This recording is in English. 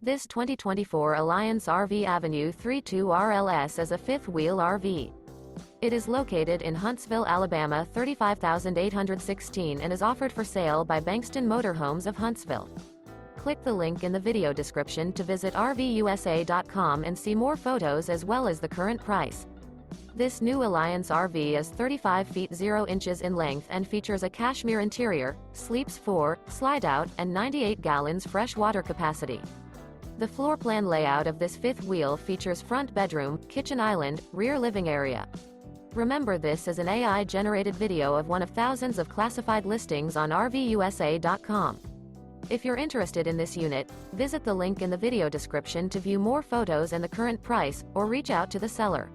This 2024 Alliance RV Avenue 32 RLS is a fifth-wheel RV. It is located in Huntsville, Alabama 35816 and is offered for sale by Bankston Motorhomes of Huntsville. Click the link in the video description to visit RVUSA.com and see more photos as well as the current price. This new Alliance RV is 35 feet 0 inches in length and features a CASHMERE interior, sleeps 4, Slideout, and 98 gallons fresh water capacity. The floor plan layout of this fifth wheel features front bedroom, kitchen island, rear living area. Remember, this is an AI-generated video of one of thousands of classified listings on RVUSA.com. If you're interested in this unit, visit the link in the video description to view more photos and the current price, or reach out to the seller.